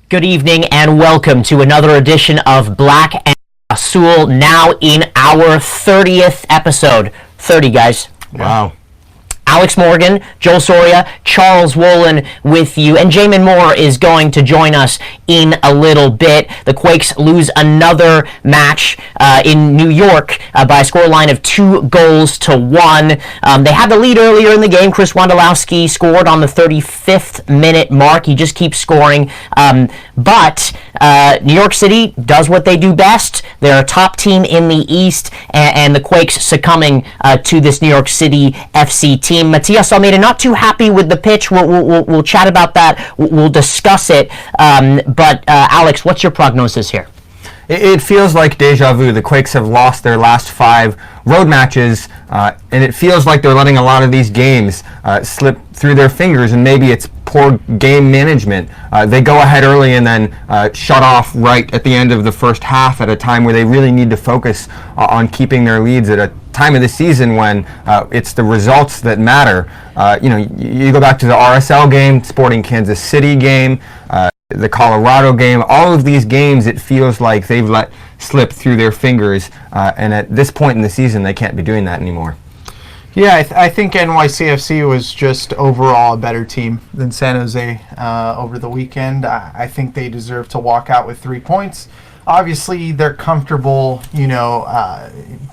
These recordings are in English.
Good evening and welcome to another edition of Black and Azul, now in our 30th episode. 30, guys. Wow. Alex Morgan, Joel Soria, Charles Wollin with you, and Jamon Moore is going to join us in a little bit. The Quakes lose another match in New York by a scoreline of 2-1. They had the lead earlier in the game. Chris Wondolowski scored on the 35th minute mark. He just keeps scoring. But New York City does what they do best. They're a top team in the East, and the Quakes succumbing to this New York City FC team. Mateus Almeida not too happy with the pitch. We'll chat about that. We'll discuss it. But Alex, what's your prognosis here? It feels like deja vu. The Quakes have lost their last 5 road matches, and it feels like they're letting a lot of these games slip through their fingers, and maybe it's poor game management. They go ahead early and then shut off right at the end of the first half at a time where they really need to focus on keeping their leads at a time of the season when it's the results that matter. You go back to the RSL game, Sporting Kansas City game, the Colorado game, all of these games it feels like they've let slip through their fingers, and at this point in the season they can't be doing that anymore. Yeah, I think NYCFC was just overall a better team than San Jose over the weekend. I think they deserve to walk out with 3 points. Obviously, they're comfortable,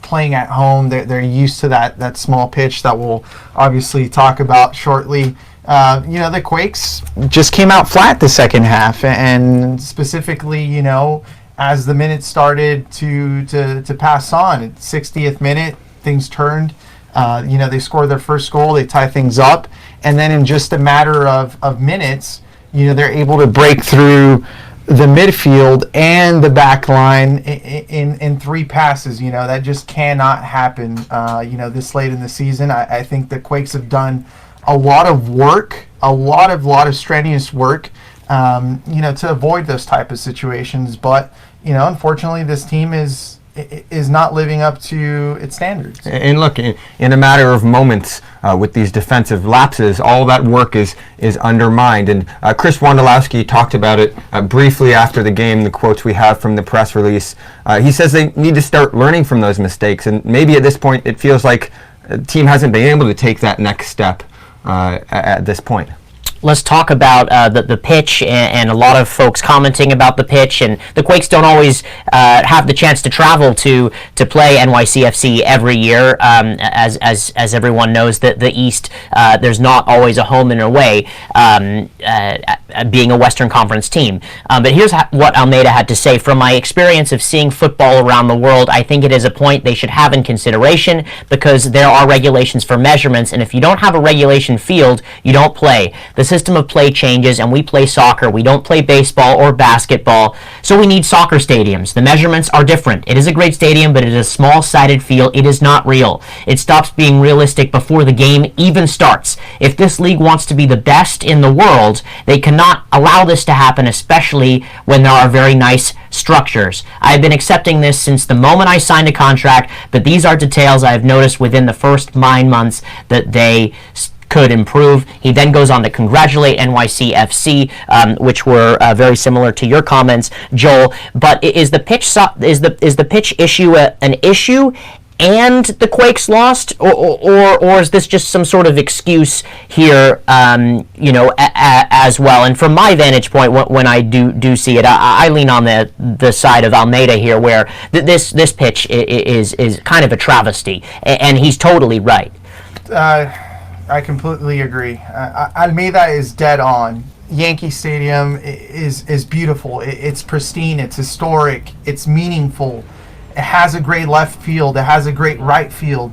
playing at home. They're used to that small pitch that we'll obviously talk about shortly. The Quakes just came out flat the second half, and specifically, as the minutes started to pass on, at 60th minute, things turned. They score their first goal, they tie things up, and then in just a matter of minutes, they're able to break through the midfield and the back line in 3 passes. That just cannot happen, this late in the season. I think the Quakes have done a lot of work, a lot of strenuous work, to avoid those type of situations. But, unfortunately, this team is not living up to its standards. And look, in a matter of moments, with these defensive lapses, all that work is undermined. And Chris Wondolowski talked about it briefly after the game, the quotes we have from the press release. He says they need to start learning from those mistakes, and maybe at this point it feels like the team hasn't been able to take that next step at this point. Let's talk about the pitch, and a lot of folks commenting about the pitch, and the Quakes don't always have the chance to travel to play NYCFC every year. As everyone knows, the East, there's not always a home and away, being a Western Conference team. But here's what Almeida had to say. From my experience of seeing football around the world, I think it is a point they should have in consideration, because there are regulations for measurements, and if you don't have a regulation field, you don't play. The system of play changes, and we play soccer. We don't play baseball or basketball, so we need soccer stadiums. The measurements are different. It is a great stadium, but it is a small-sided field. It is not real. It stops being realistic before the game even starts. If this league wants to be the best in the world, they cannot allow this to happen, especially when there are very nice structures. I've been accepting this since the moment I signed a contract, but these are details I have noticed within the first 9 months that they could improve. He then goes on to congratulate NYCFC, which were very similar to your comments, Joel. But is the pitch issue an issue, and the Quakes lost, or is this just some sort of excuse here, as well? And from my vantage point, when I do see it, I lean on the side of Almeida here, where this pitch is kind of a travesty, and he's totally right. I completely agree. Almeida is dead on. Yankee Stadium is beautiful. It's pristine. It's historic. It's meaningful. It has a great left field. It has a great right field.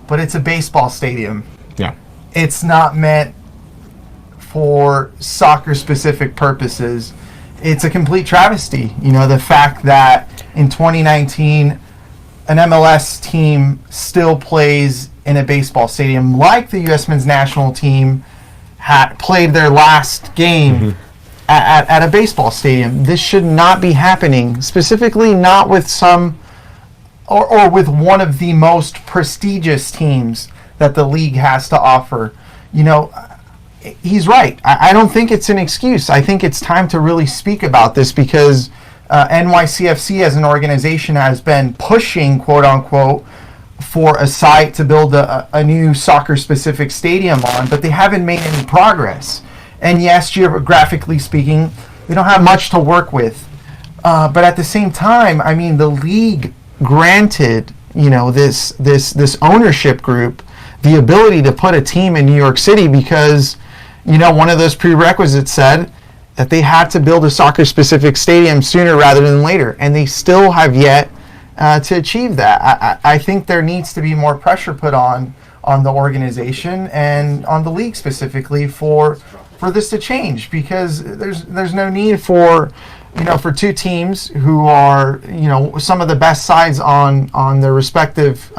But it's a baseball stadium. Yeah. It's not meant for soccer-specific purposes. It's a complete travesty. The fact that in 2019, an MLS team still plays in a baseball stadium, like the U.S. men's national team had played their last game at a baseball stadium. This should not be happening, specifically not with or with one of the most prestigious teams that the league has to offer. he's right. I don't think it's an excuse. I think it's time to really speak about this because NYCFC as an organization has been pushing, quote unquote, for a site to build a new soccer-specific stadium on, but they haven't made any progress. And yes, geographically speaking, they don't have much to work with. But at the same time, I mean, the league granted, this ownership group the ability to put a team in New York City because, one of those prerequisites said that they had to build a soccer-specific stadium sooner rather than later, and they still have yet to achieve that. I think there needs to be more pressure put on the organization and on the league specifically for this to change, because there's no need for two teams who are some of the best sides on their respective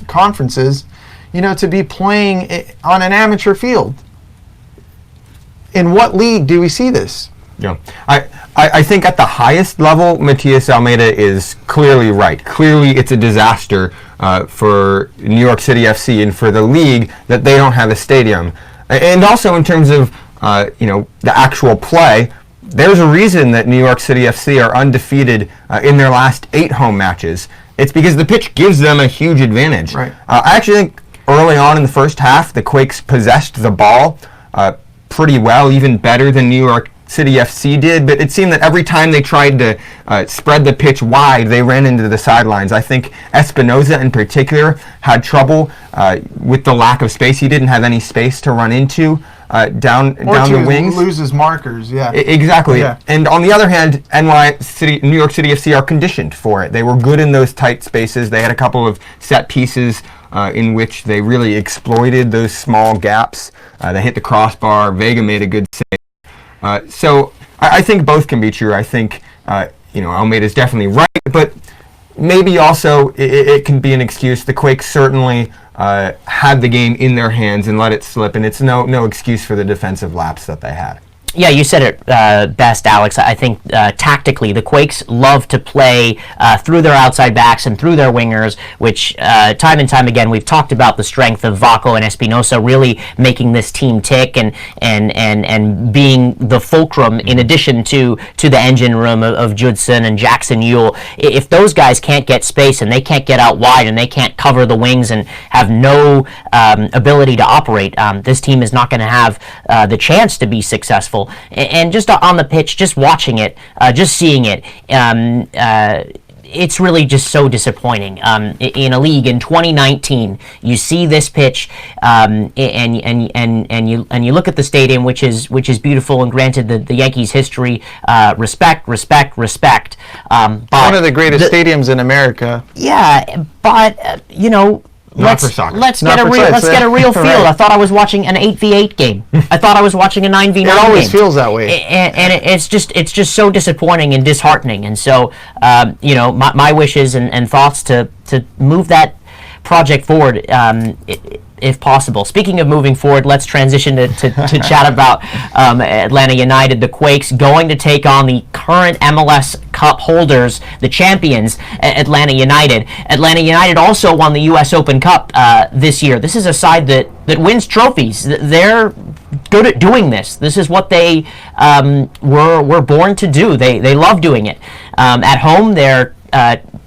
conferences to be playing on an amateur field. In what league do we see this? Yeah, I think at the highest level, Mateus Almeida is clearly right. Clearly, it's a disaster for New York City FC and for the league that they don't have a stadium. And also in terms of the actual play, there's a reason that New York City FC are undefeated in their last 8 home matches. It's because the pitch gives them a huge advantage. Right. I actually think early on in the first half, the Quakes possessed the ball pretty well, even better than New York City FC did, but it seemed that every time they tried to spread the pitch wide, they ran into the sidelines. I think Espinoza in particular had trouble with the lack of space. He didn't have any space to run into down the wings. Loses markers, yeah. Exactly. Yeah. And on the other hand, New York City FC are conditioned for it. They were good in those tight spaces. They had a couple of set pieces in which they really exploited those small gaps. They hit the crossbar. Vega made a good save. So I think both can be true. I think Almeida's definitely right, but maybe also it can be an excuse. The Quakes certainly had the game in their hands and let it slip, and it's no excuse for the defensive lapse that they had. Yeah, you said it best, Alex. I think tactically, the Quakes love to play through their outside backs and through their wingers, which time and time again we've talked about the strength of Vaco and Espinosa really making this team tick and being the fulcrum in addition to the engine room of Judson and Jackson Yule. If those guys can't get space and they can't get out wide and they can't cover the wings and have no ability to operate, this team is not going to have the chance to be successful. And just on the pitch, just watching it, just seeing it, it's really just so disappointing. In a league in 2019, you see this pitch, and you look at the stadium, which is beautiful, and granted the Yankees' history, respect. But one of the greatest stadiums in America. Yeah, but let's get a real feel. Right. I thought I was watching an 8v8 game. I thought I was watching a 9v9 game. It always feels that way. And it's just so disappointing and disheartening. And so, my wishes and thoughts to move that project forward, if possible. Speaking of moving forward, let's transition to chat about Atlanta United. The Quakes going to take on the current MLS Cup holders, the champions, Atlanta United. Atlanta United also won the U.S. Open Cup this year. This is a side that wins trophies. They're good at doing this. This is what they were born to do. They love doing it. At home, they're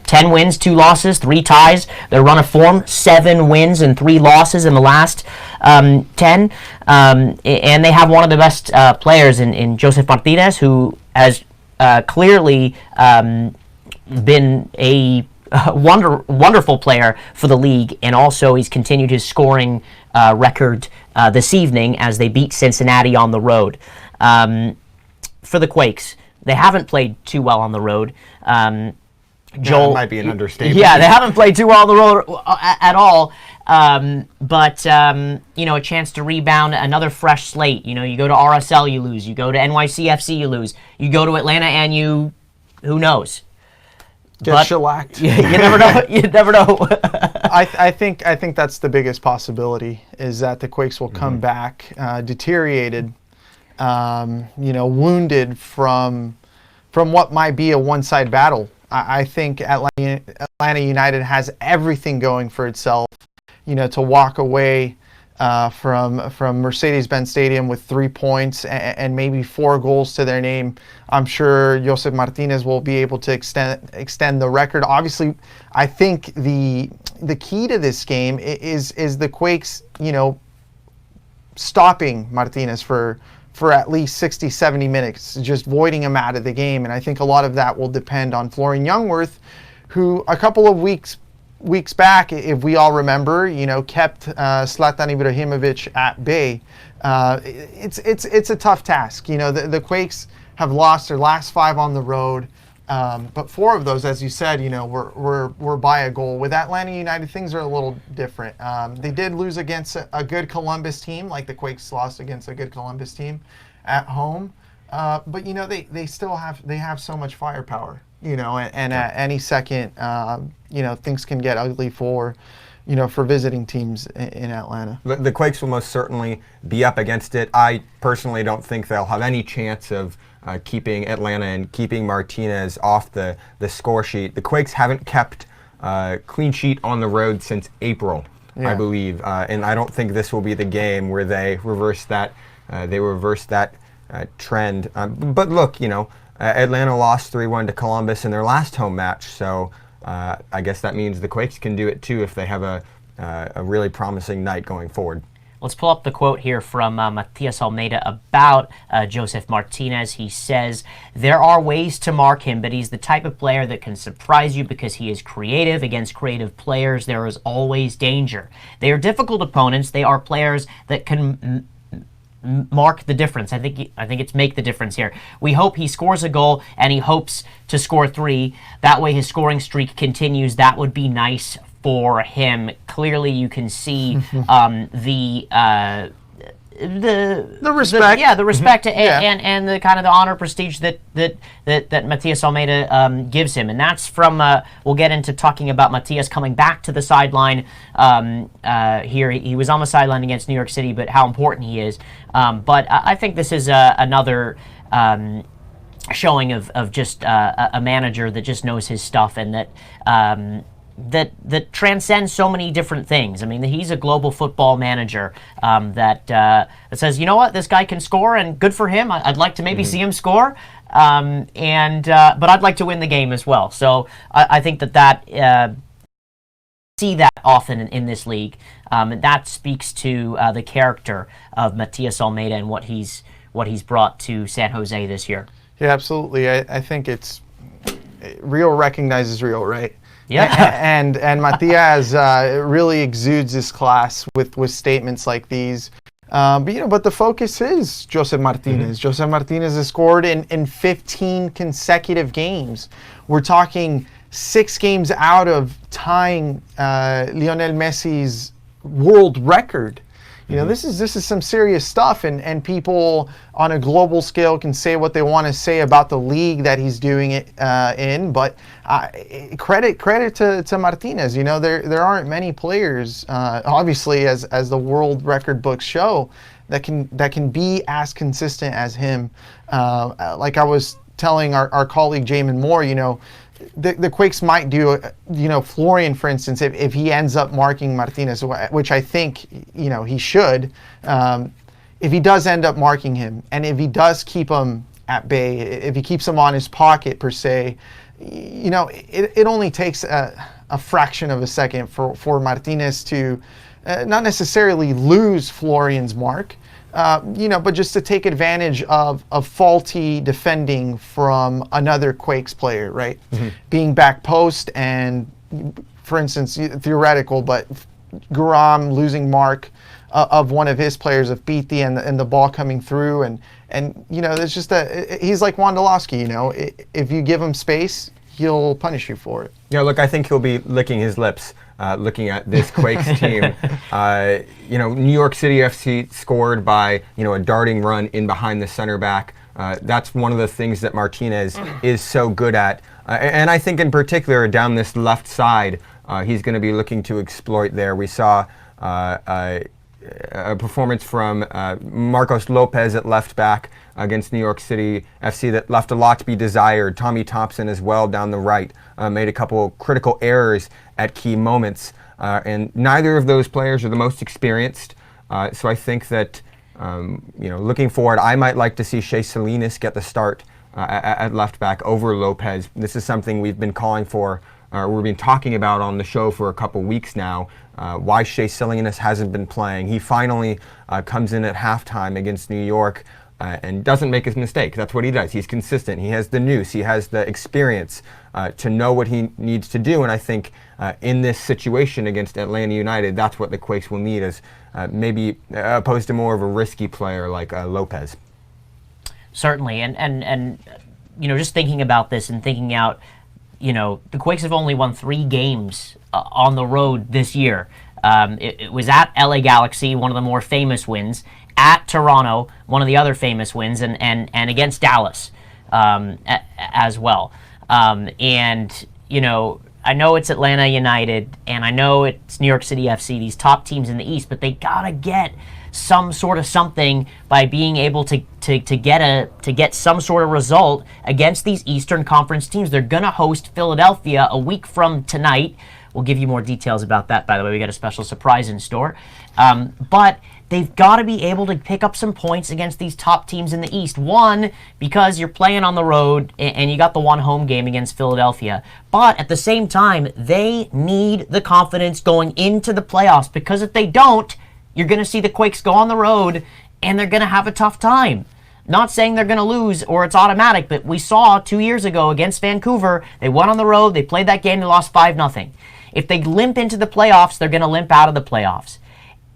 10 wins, 2 losses, 3 ties. Their run of form, 7 wins and 3 losses in the last 10. And they have one of the best players in Josef Martinez, who has clearly been a wonderful player for the league. And also he's continued his scoring record this evening as they beat Cincinnati on the road. For the Quakes, they haven't played too well on the road. Joel, that might be an understatement. Yeah, they haven't played too well on the road at all. But a chance to rebound, another fresh slate. You go to RSL, you lose. You go to NYCFC, you lose. You go to Atlanta, and who knows? Get shellacked. You never know. You never know. I think that's the biggest possibility, is that the Quakes will come back deteriorated, wounded from what might be a one-side battle. I think Atlanta United has everything going for itself, to walk away from Mercedes-Benz Stadium with 3 points and maybe 4 goals to their name. I'm sure Josef Martinez will be able to extend the record. Obviously, I think the key to this game is the Quakes, stopping Martinez for at least 60, 70 minutes, just voiding him out of the game. And I think a lot of that will depend on Florian Jungwirth, who a couple of weeks back, if we all remember, kept Zlatan Ibrahimovic at bay. It's a tough task. The Quakes have lost their last 5 on the road, but 4 of those, as you said, were by a goal. With Atlanta United, things are a little different. They did lose against a good Columbus team, like the Quakes lost against a good Columbus team at home. But they still have so much firepower. And at any second, things can get ugly for visiting teams in Atlanta. The Quakes will most certainly be up against it. I personally don't think they'll have any chance of keeping Atlanta and keeping Martinez off the score sheet. The Quakes haven't kept clean sheet on the road since April, I believe, and I don't think this will be the game where they reverse that. Trend. But look, Atlanta lost 3-1 to Columbus in their last home match, so I guess that means the Quakes can do it too if they have a really promising night going forward. Let's pull up the quote here from Mateus Almeida about Josef Martinez. He says, "There are ways to mark him, but he's the type of player that can surprise you because he is creative. Against creative players, there is always danger. They are difficult opponents. They are players that can mark the difference." I think it's make the difference here. "We hope he scores a goal, and he hopes to score 3. That way his scoring streak continues. That would be nice for him." Clearly, you can see the respect, the respect, and the kind of the honor, prestige that Mateus Almeida gives him, and that's from. We'll get into talking about Mathias coming back to the sideline here. He was on the sideline against New York City, but how important he is. But I think this is another showing of just a manager that just knows his stuff and that transcends so many different things. I mean, he's a global football manager that says, you know what, this guy can score, and good for him. I'd like to maybe see him score, but I'd like to win the game as well. So I think that see that often in this league, and that speaks to the character of Mateus Almeida and what he's brought to San Jose this year. Yeah, absolutely. I think it's real recognizes real, right? Yeah, and Mathias really exudes this class with statements like these. But the focus is Josef Martinez. Josef Martinez has scored in 15 consecutive games. We're talking 6 games out of tying Lionel Messi's world record. This is some serious stuff, and people on a global scale can say what they want to say about the league that he's doing it in, but credit to Martinez. There aren't many players, obviously, as the world record books show, that can be as consistent as him. Like I was telling our colleague Jamon Moore, the Quakes might do, Florian, for instance, if he ends up marking Martinez, which I think, he should, if he does end up marking him, and if he does keep him at bay, if he keeps him on his pocket, per se, it only takes a fraction of a second for Martinez to not necessarily lose Florian's mark, but just to take advantage of faulty defending from another Quakes player, right? Being back post and, for instance, theoretical, but Guram losing mark of one of his players, of Beatty, and the ball coming through, and there's just he's like Wondolowski, if you give him space, he'll punish you for it. Yeah, look, I think he'll be licking his lips looking at this Quakes team. New York City FC scored by, a darting run in behind the center back. That's one of the things that Martinez is so good at. And I think in particular down this left side, he's going to be looking to exploit there. We saw a performance from Marcos Lopez at left back against New York City FC that left a lot to be desired. Tommy Thompson as well down the right made a couple critical errors at key moments. And neither of those players are the most experienced. So I think that, looking forward, I might like to see Salinas get the start at left back over Lopez. This is something we've been calling for, we've been talking about on the show for a couple weeks now. Why Salinas hasn't been playing. He finally comes in at halftime against New York and doesn't make his mistake. That's what he does. He's consistent. He has the nous. He has the experience to know what he needs to do. And I think in this situation against Atlanta United, that's what the Quakes will need, is maybe opposed to more of a risky player like Lopez. Certainly, and just thinking about this and thinking out, the Quakes have only won 3 games on the road this year. It was at LA Galaxy, one of the more famous wins, at Toronto, one of the other famous wins, and against Dallas as well. I know it's Atlanta United, and I know it's New York City FC, these top teams in the East, but they gotta get some sort of something by being able to get some sort of result against these Eastern Conference teams. They're gonna host Philadelphia a week from tonight. We'll give you more details about that, by the way. We got a special surprise in store. But they've got to be able to pick up some points against these top teams in the East. One, because you're playing on the road and you got the one home game against Philadelphia. But at the same time, they need the confidence going into the playoffs, because if they don't, you're going to see the Quakes go on the road and they're going to have a tough time. Not saying they're going to lose or it's automatic, but we saw 2 years ago against Vancouver, they went on the road, they played that game, they lost 5-0. If they limp into the playoffs, they're going to limp out of the playoffs.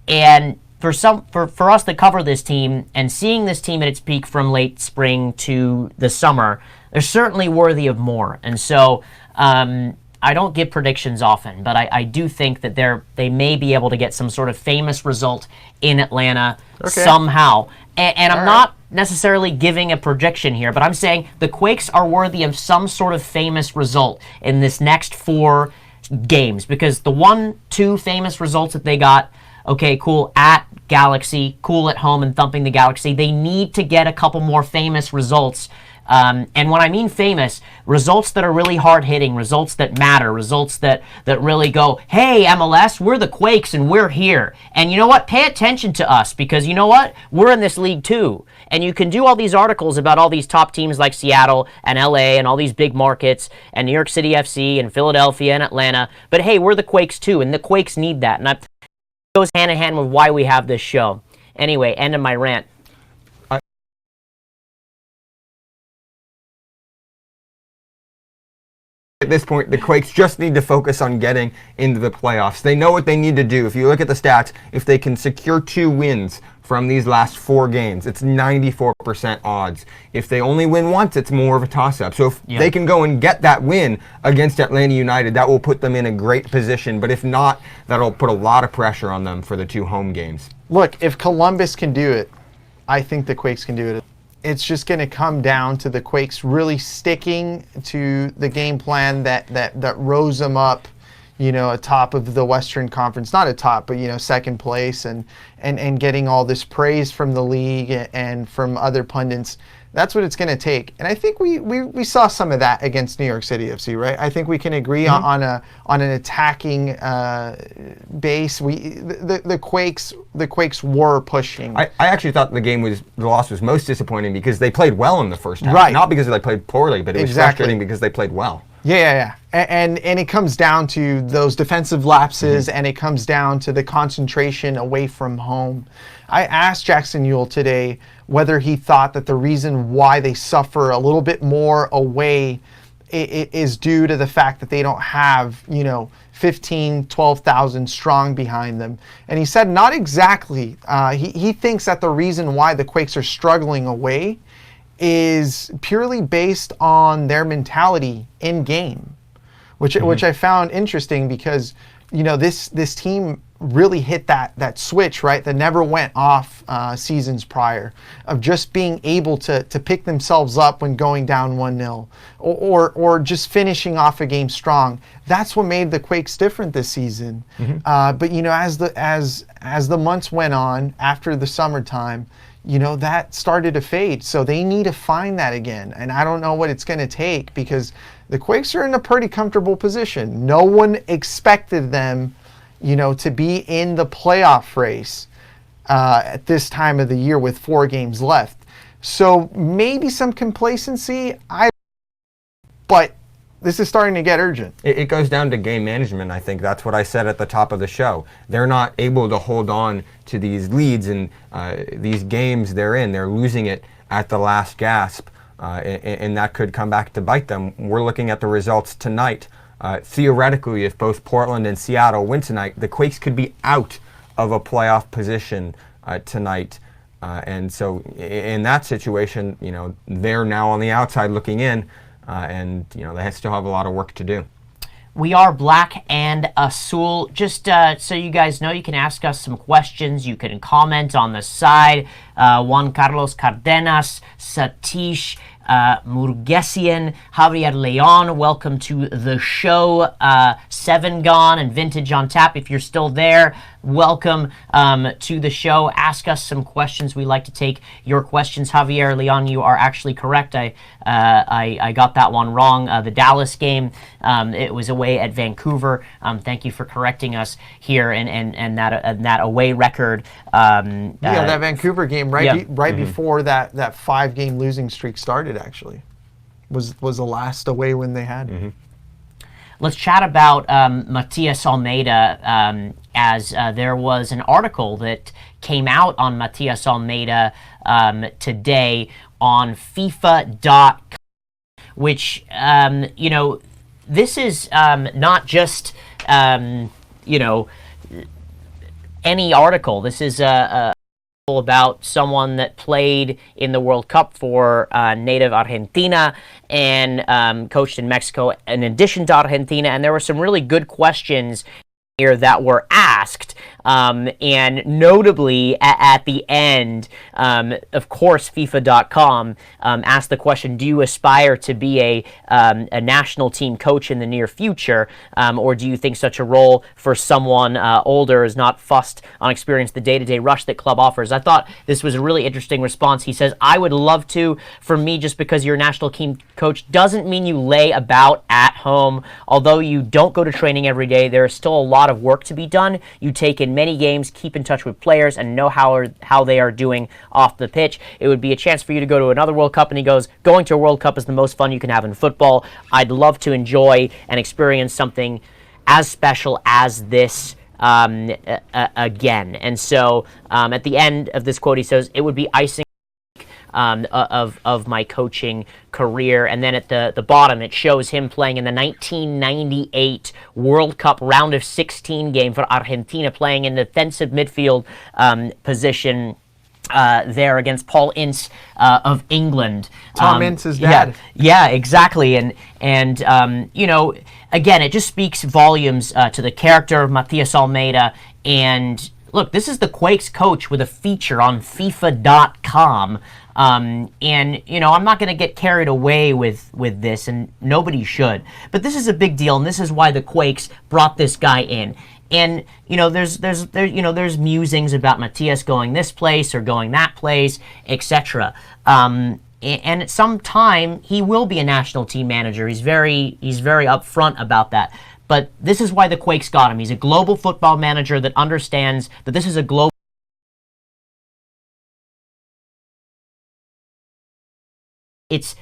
And for us to cover this team and seeing this team at its peak from late spring to the summer, they're certainly worthy of more. And so I don't give predictions often, but I do think that they may be able to get some sort of famous result in Atlanta somehow. And I'm not necessarily giving a projection here, but I'm saying the Quakes are worthy of some sort of famous result in this next 4 games, because the 1-2 famous results that they got, okay, cool, at Galaxy, cool at home and thumping the Galaxy, they need to get a couple more famous results. And when I mean famous, results that are really hard-hitting, results that matter, results that really go, hey, MLS, we're the Quakes and we're here. And you know what? Pay attention to us, because you know what? We're in this league too. And you can do all these articles about all these top teams like Seattle and LA and all these big markets and New York City FC and Philadelphia and Atlanta. But hey, we're the Quakes too, and the Quakes need that. And it goes hand in hand with why we have this show. Anyway, end of my rant. At this point, the Quakes just need to focus on getting into the playoffs. They know what they need to do. If you look at the stats, if they can secure 2 wins from these last 4 games, it's 94% odds. If they only win once, it's more of a toss-up. So if they can go and get that win against Atlanta United, that will put them in a great position. But if not, that'll put a lot of pressure on them for the 2 home games. Look, if Columbus can do it, I think the Quakes can do it. It's just going to come down to the Quakes really sticking to the game plan that rose them up, atop of the Western Conference, not atop, but second place, and getting all this praise from the league and from other pundits. That's what it's going to take. And I think we saw some of that against New York City FC, right? I think we can agree on an attacking base. The Quakes were pushing. I actually thought the loss was most disappointing because they played well in the first half. Right. Not because they played poorly, but it was frustrating because they played well. Yeah. And it comes down to those defensive lapses, and it comes down to the concentration away from home. I asked Jackson Ewell today whether he thought that the reason why they suffer a little bit more away is due to the fact that they don't have, 15, 12,000 strong behind them. And he said not exactly. He thinks that the reason why the Quakes are struggling away is purely based on their mentality in game, which I found interesting, because this team really hit that switch, right, that never went off seasons prior, of just being able to pick themselves up when going down 1-0 or just finishing off a game strong. That's what made the Quakes different this season. But as the months went on after the summertime, that started to fade. So they need to find that again. And I don't know what it's going to take, because the Quakes are in a pretty comfortable position. No one expected them, to be in the playoff race. at this time of the year with 4 games left. So maybe some complacency, but this is starting to get urgent. It goes down to game management, I think. That's what I said at the top of the show. They're not able to hold on to these leads and these games they're in. They're losing it at the last gasp, and that could come back to bite them. We're looking at the results tonight. Theoretically, if both Portland and Seattle win tonight, the Quakes could be out of a playoff position tonight. And so in that situation, they're now on the outside looking in, and they still have a lot of work to do. We are Black and Azul. Just so you guys know, you can ask us some questions. You can comment on the side. Juan Carlos Cardenas, Satish, Murgesian, Javier Leon, welcome to the show. Seven Gone and Vintage on Tap, if you're still there, welcome to the show. Ask us some questions. We like to take your questions. Javier Leon, you are actually correct. I got that one wrong. The Dallas game, it was away at Vancouver. Thank you for correcting us here, and that away record. That Vancouver game before that 5-game losing streak started, actually was the last away win they had. Let's chat about Mateus Almeida, as there was an article that came out on Mateus Almeida today on FIFA.com, which this is not just any article. This is about someone that played in the World Cup for native Argentina and coached in Mexico in addition to Argentina. And there were some really good questions here that were asked, and notably at the end, of course, FIFA.com asked the question, do you aspire to be a national team coach in the near future, or do you think such a role for someone older is not fussed on experience the day-to-day rush that club offers? I thought this was a really interesting response. He says, I would love to. For me, just because you're a national team coach doesn't mean you lay about at home. Although you don't go to training every day, there is still a lot of work to be done. You take in many games, keep in touch with players, and know how they are doing off the pitch. It would be a chance for you to go to another World Cup. And he goes, going to a World Cup is the most fun you can have in football. I'd love to enjoy and experience something as special as this again. And so at the end of this quote, he says, it would be icing of my coaching career. And then at the bottom, it shows him playing in the 1998 World Cup round of 16 game for Argentina, playing in defensive midfield position there against Paul Ince of England. Tom Ince's dad. Yeah, exactly. And again, it just speaks volumes to the character of Mateus Almeida. And look, this is the Quakes coach with a feature on FIFA.com. I'm not going to get carried away with this, and nobody should. But this is a big deal, and this is why the Quakes brought this guy in. And there's musings about Mathias going this place or going that place, etc. And at some time he will be a national team manager. He's very upfront about that. But this is why the Quakes got him. He's a global football manager that understands that this is a global. It's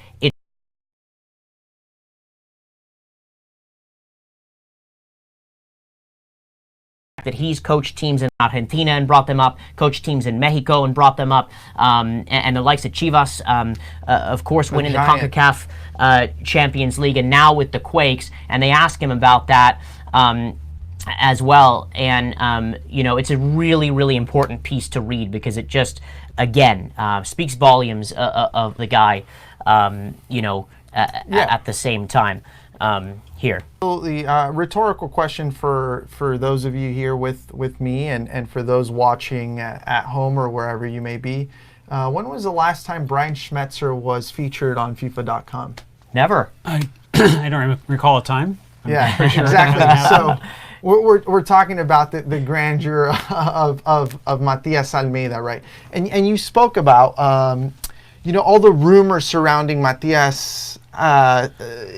that he's coached teams in Argentina and brought them up, coached teams in Mexico and brought them up, and the likes of Chivas, of course, winning the CONCACAF Champions League, and now with the Quakes. And they ask him about that as well. And it's a really, really important piece to read, because it just, again, speaks volumes of the guy. At the same time here. Absolutely. Rhetorical question for those of you here with me and for those watching at home or wherever you may be. When was the last time Brian Schmetzer was featured on FIFA.com? Never. I don't recall a time. Yeah, exactly. So we're talking about the grandeur of Mateus Almeida, right? And you spoke about all the rumors surrounding Mathias,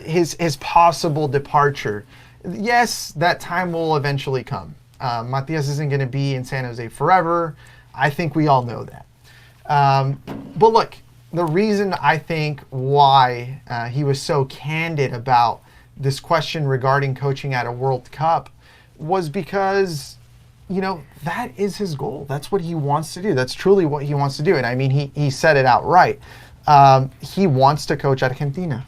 his possible departure. Yes, that time will eventually come. Mathias isn't going to be in San Jose forever. I think we all know that. But look, the reason I think why he was so candid about this question regarding coaching at a World Cup was because, that is his goal. That's what he wants to do. That's truly what he wants to do. And I mean, he said it outright. He wants to coach Argentina.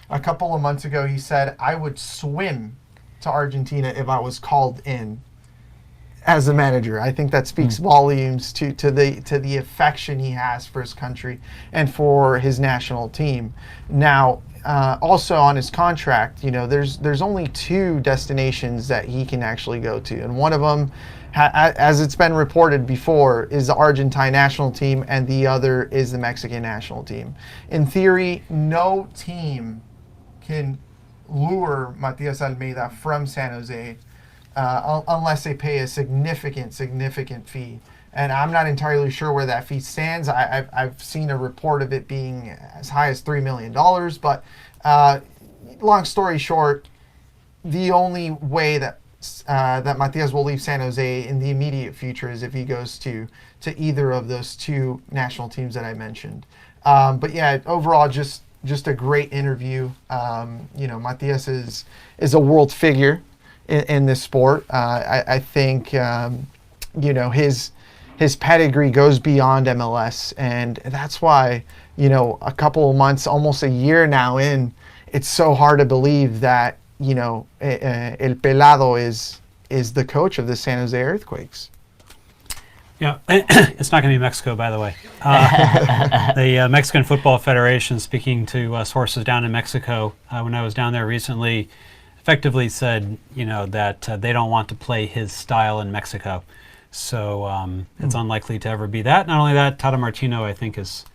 A couple of months ago, he said, I would swim to Argentina if I was called in as a manager. I think that speaks volumes to the affection he has for his country and for his national team. Now, also on his contract, there's only 2 destinations that he can actually go to, and one of them, as it's been reported before, is the Argentine national team, and the other is the Mexican national team. In theory, no team can lure Mateus Almeida from San Jose unless they pay a significant fee. And I'm not entirely sure where that fee stands. I've seen a report of it being as high as $3 million. But long story short, the only way that Mathias will leave San Jose in the immediate future is if he goes to either of those 2 national teams that I mentioned. But yeah, overall, just a great interview. Mathias is a world figure in this sport. I think his pedigree goes beyond MLS, and that's why a couple of months, almost a year now in, it's so hard to believe that El Pelado is the coach of the San Jose Earthquakes. Yeah, it's not going to be Mexico, by the way. The Mexican Football Federation, speaking to sources down in Mexico, when I was down there recently, effectively said, that they don't want to play his style in Mexico. So it's unlikely to ever be that. Not only that, Tata Martino, I think, is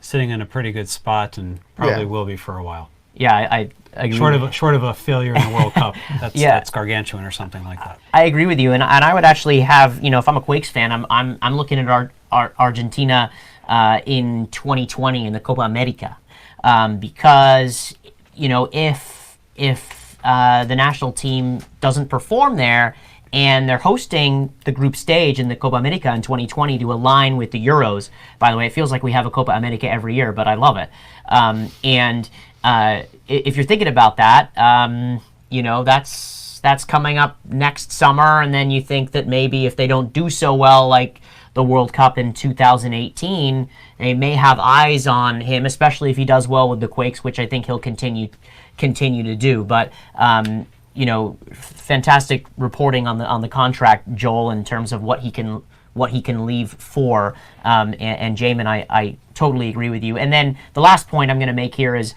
sitting in a pretty good spot and probably will be for a while. Yeah, I agree. Short of a failure in the World Cup, that's gargantuan or something like that. I agree with you, and I would actually have, if I'm a Quakes fan, I'm looking at Argentina in 2020 in the Copa America, because if the national team doesn't perform there, and they're hosting the group stage in the Copa America in 2020 to align with the Euros. By the way, it feels like we have a Copa America every year, but I love it. If you're thinking about that, that's coming up next summer, and then you think that maybe if they don't do so well like the World Cup in 2018, they may have eyes on him, especially if he does well with the Quakes, which I think he'll continue to do. But fantastic reporting on the contract, Joel, in terms of what he can leave for. And Jamon, I totally agree with you. And then the last point I'm going to make here is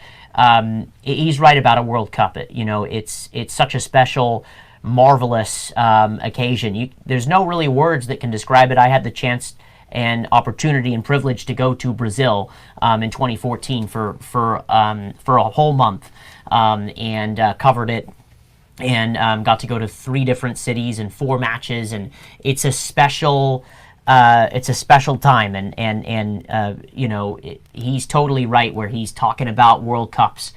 he's right about a World Cup. It's such a special, marvelous occasion. There's no really words that can describe it. I had the chance and opportunity and privilege to go to Brazil in 2014 for a whole month and covered it. And got to go to 3 different cities and 4 matches, and it's a special time. And he's totally right where he's talking about World Cups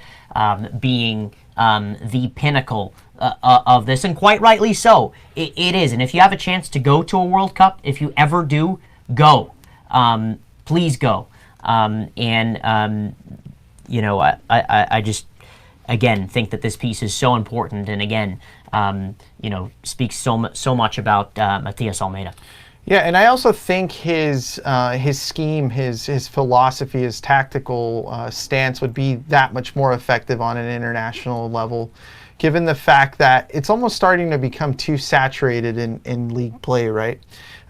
being the pinnacle of this, and quite rightly so. It is, and if you have a chance to go to a World Cup, if you ever do, go. Please go. I just, again, think that this piece is so important, and again, speaks so much about Mateus Almeida. Yeah, and I also think his scheme, his philosophy, his tactical stance would be that much more effective on an international level, given the fact that it's almost starting to become too saturated in league play, right?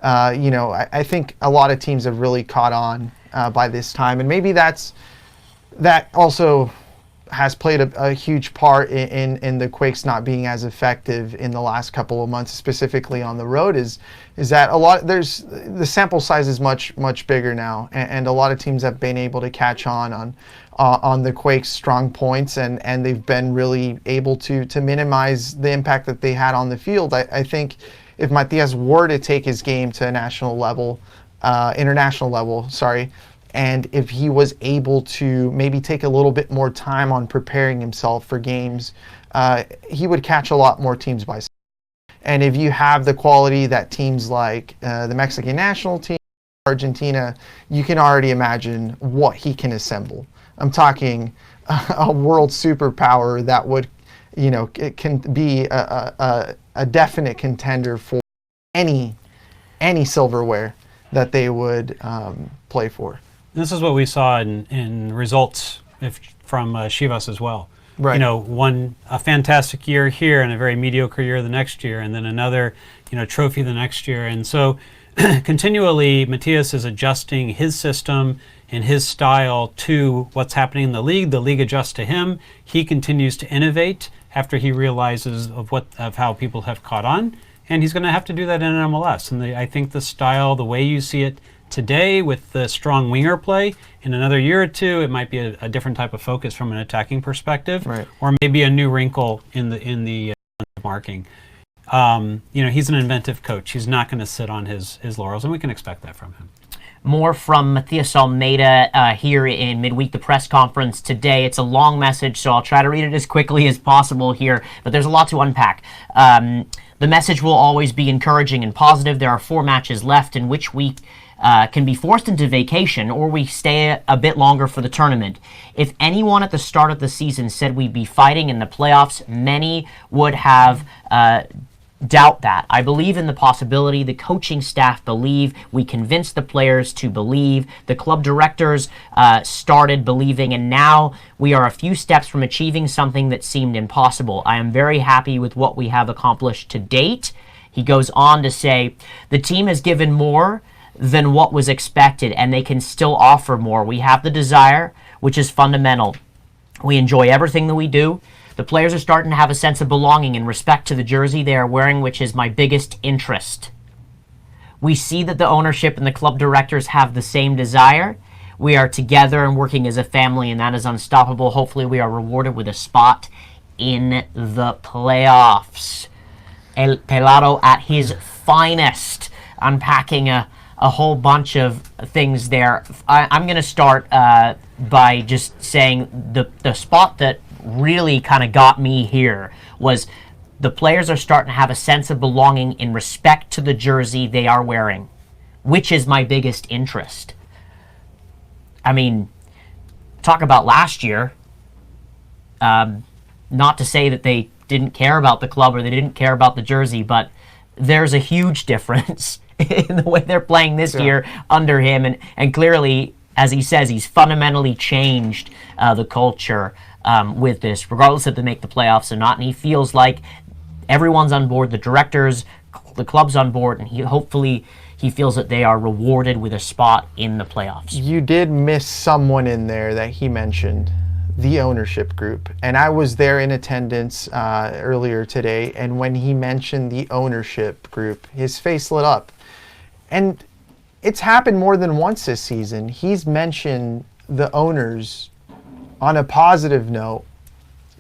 I think a lot of teams have really caught on by this time, and maybe that also has played a huge part in the Quakes not being as effective in the last couple of months, specifically on the road, is that the sample size is much bigger now, and a lot of teams have been able to catch on the Quakes' strong points, and they've been really able to minimize the impact that they had on the field. I think if Mathias were to take his game to a international level, and if he was able to maybe take a little bit more time on preparing himself for games, he would catch a lot more teams by surprise. And if you have the quality that teams like the Mexican national team Argentina, you can already imagine what he can assemble. I'm talking a world superpower that would, it can be a definite contender for any silverware that they would play for. This is what we saw in results from Chivas as well. Right. A fantastic year here and a very mediocre year the next year, and then another, trophy the next year. And so continually, Mathias is adjusting his system and his style to what's happening in the league. The league adjusts to him. He continues to innovate after he realizes of how people have caught on, and he's going to have to do that in MLS. And I think the style, the way you see it today with the strong winger play, in another year or two, it might be a different type of focus from an attacking perspective, right, or maybe a new wrinkle in the marking. He's an inventive coach. He's not going to sit on his laurels, and we can expect that from him. More from Mateus Almeida here in midweek, the press conference today. It's a long message, so I'll try to read it as quickly as possible here, but there's a lot to unpack. The message will always be encouraging and positive. There are 4 matches left in which we can be forced into vacation, or we stay a bit longer for the tournament. If anyone at the start of the season said we'd be fighting in the playoffs, many would have doubt that. I believe in the possibility. The coaching staff believe. We convinced the players to believe. The club directors started believing, and now we are a few steps from achieving something that seemed impossible. I am very happy with what we have accomplished to date. He goes on to say, the team has given more than what was expected, and they can still offer more. We have the desire, which is fundamental. We enjoy everything that we do. The players are starting to have a sense of belonging and respect to the jersey they are wearing, which is my biggest interest. We see that the ownership and the club directors have the same desire. We are together and working as a family, and that is unstoppable. Hopefully we are rewarded with a spot in the playoffs. El Pelado at his finest, unpacking a whole bunch of things there. I'm going to start by just saying the spot that really kind of got me here was the players are starting to have a sense of belonging in respect to the jersey they are wearing, which is my biggest interest. I mean, talk about last year. Not to say that they didn't care about the club or they didn't care about the jersey, but there's a huge difference in the way they're playing this year under him. And clearly, as he says, he's fundamentally changed the culture with this, regardless if they make the playoffs or not. And he feels like everyone's on board, the directors, the club's on board, and hopefully he feels that they are rewarded with a spot in the playoffs. You did miss someone in there that he mentioned, the ownership group. And I was there in attendance earlier today, and when he mentioned the ownership group, his face lit up. And it's happened more than once this season. He's mentioned the owners on a positive note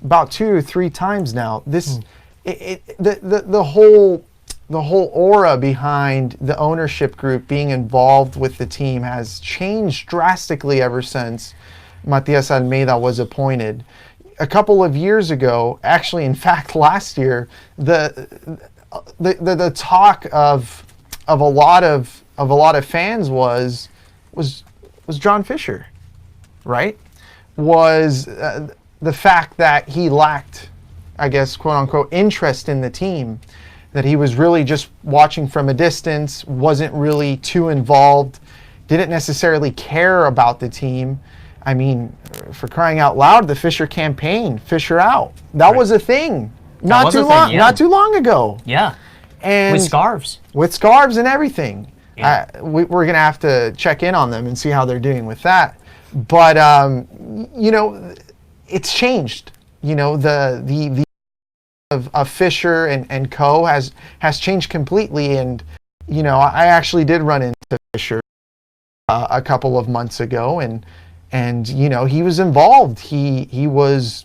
about 2 or 3 times now. The whole aura behind the ownership group being involved with the team has changed drastically ever since Mateus Almeida was appointed. A couple of years ago, actually, in fact, last year, the talk of a lot of fans was John Fisher, right? Was the fact that he lacked, I guess, quote unquote, interest in the team, that he was really just watching from a distance, wasn't really too involved, didn't necessarily care about the team. I mean, for crying out loud, the Fisher campaign, Fisher out. That was a thing. Not too long ago. Yeah. And with scarves. With scarves and everything. Yeah. We're going to have to check in on them and see how they're doing with that. But, it's changed. The of Fisher and co has changed completely. And, I actually did run into Fisher a couple of months ago, and he was involved. He was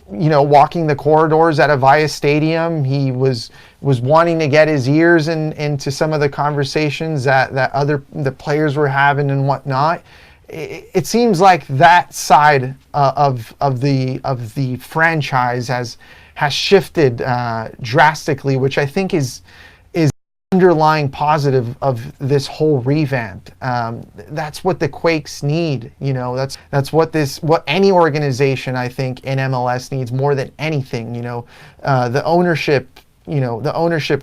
walking the corridors at Avaya Stadium. He was wanting to get his ears into some of the conversations that the players were having and whatnot. It seems like that side of the franchise has shifted drastically, which I think is underlying positive of this whole revamp. That's what the Quakes need. You know, that's what any organization, I think, in MLS needs more than anything. You know, the ownership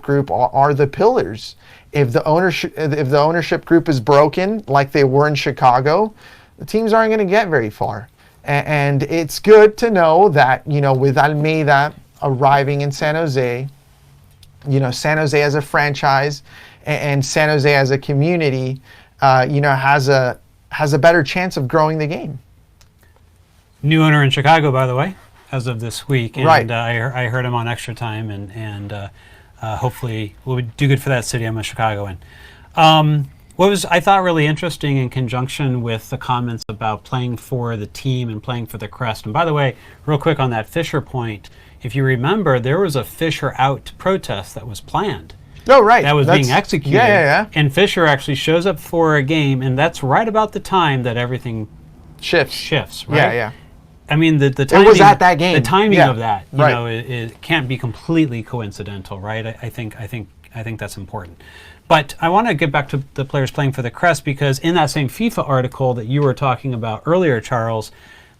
group are the pillars. If the ownership group is broken, like they were in Chicago, the teams aren't going to get very far. And it's good to know that, you know, with Almeida arriving in San Jose, you know, San Jose as a franchise and San Jose as a community, you know, has a better chance of growing the game. New owner in Chicago, by the way, as of this week, and right. I heard him on Extra Time, and hopefully we'll do good for that city. I'm a Chicagoan. What was I thought really interesting in conjunction with the comments about playing for the team and playing for the crest. And by the way, real quick on that Fisher point, if you remember, there was a Fisher out protest that was planned. Oh, right. That was being executed. Yeah. And Fisher actually shows up for a game, and that's right about the time that everything shifts, right? Yeah. I mean, the timing, it was at that game. The timing of that, you right. know, it can't be completely coincidental, right? I think that's important. But I want to get back to the players playing for the crest, because in that same FIFA article that you were talking about earlier, Charles,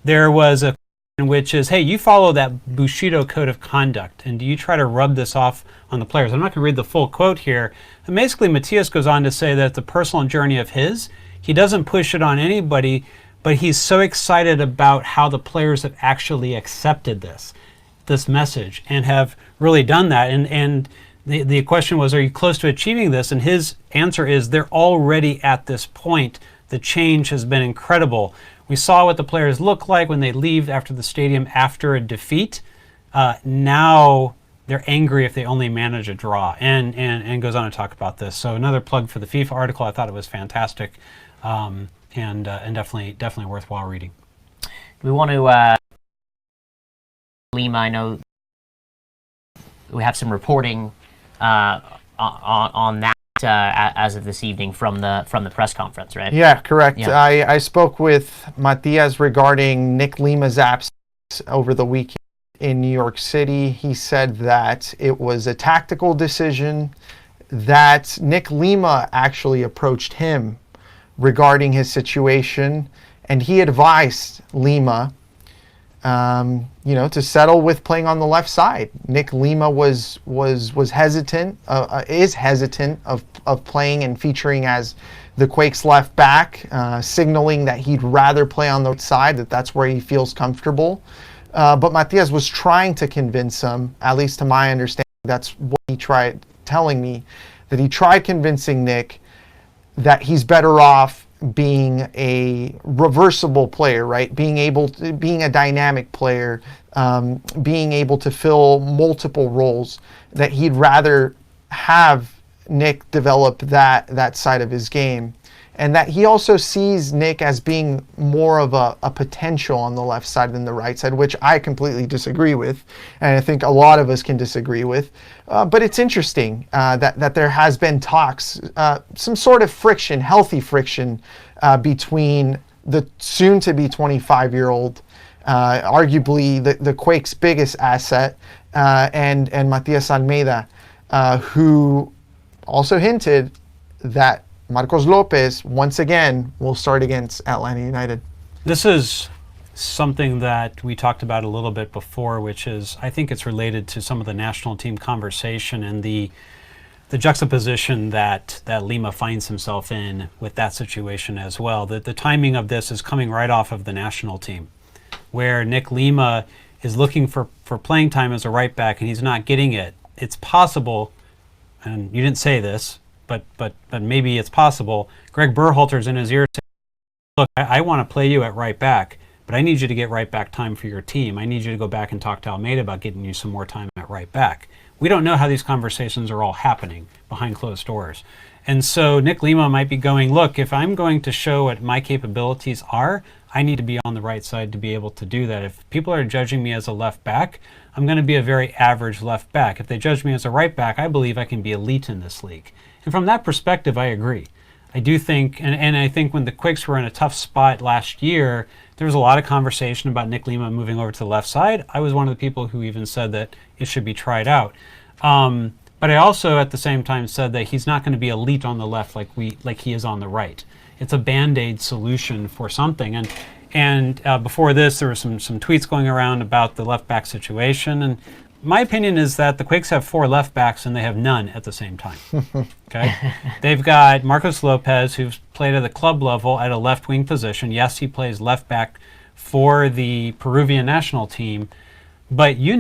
there was a question which is, hey, you follow that Bushido code of conduct, and do you try to rub this off on the players? I'm not going to read the full quote here. And basically, Mathias goes on to say that it's a personal journey of his. He doesn't push it on anybody, but he's so excited about how the players have actually accepted this message and have really done that. And the question was, are you close to achieving this? And his answer is, they're already at this point. The change has been incredible. We saw what the players look like when they leave after the stadium after a defeat. Now they're angry if they only manage a draw, and goes on to talk about this. So another plug for the FIFA article. I thought it was fantastic, and definitely worthwhile reading. We want to Lima. I know we have some reporting on that as of this evening from the press conference, right? Yeah, correct. Yeah. I spoke with Mathias regarding Nick Lima's absence over the weekend in New York City. He said that it was a tactical decision, that Nick Lima actually approached him regarding his situation, and he advised Lima to settle with playing on the left side. Nick Lima was hesitant, is hesitant of playing and featuring as the Quakes left back, signaling that he'd rather play on the side, that's where he feels comfortable. But Mathias was trying to convince him, at least to my understanding, that's what he tried telling me, that he tried convincing Nick that he's better off being a reversible player, right? Being a dynamic player, being able to fill multiple roles, that he'd rather have Nick develop that side of his game. And that he also sees Nick as being more of a potential on the left side than the right side, which I completely disagree with, and I think a lot of us can disagree with. But it's interesting that there has been talks, some sort of friction, healthy friction, between the soon-to-be 25-year-old, arguably the Quakes' biggest asset, and Mateus Almeida, who also hinted that Marcos Lopez, once again, will start against Atlanta United. This is something that we talked about a little bit before, which is, I think it's related to some of the national team conversation and the juxtaposition that Lima finds himself in with that situation as well. The timing of this is coming right off of the national team, where Nick Lima is looking for playing time as a right back and he's not getting it. It's possible, and you didn't say this, but maybe it's possible, Greg Berhalter's in his ear saying, look, I want to play you at right back, but I need you to get right back time for your team. I need you to go back and talk to Almeida about getting you some more time at right back. We don't know how these conversations are all happening behind closed doors. And so Nick Lima might be going, look, if I'm going to show what my capabilities are, I need to be on the right side to be able to do that. If people are judging me as a left back, I'm going to be a very average left back. If they judge me as a right back, I believe I can be elite in this league. And from that perspective, I agree. I do think, and I think when the Quakes were in a tough spot last year, there was a lot of conversation about Nick Lima moving over to the left side. I was one of the people who even said that it should be tried out. But I also, at the same time, said that he's not going to be elite on the left like he is on the right. It's a Band-Aid solution for something. And before this, there were some tweets going around about the left back situation. And my opinion is that the Quakes have 4 left backs and they have none at the same time. Okay, they've got Marcos Lopez, who's played at the club level at a left wing position. Yes, he plays left back for the Peruvian national team, but you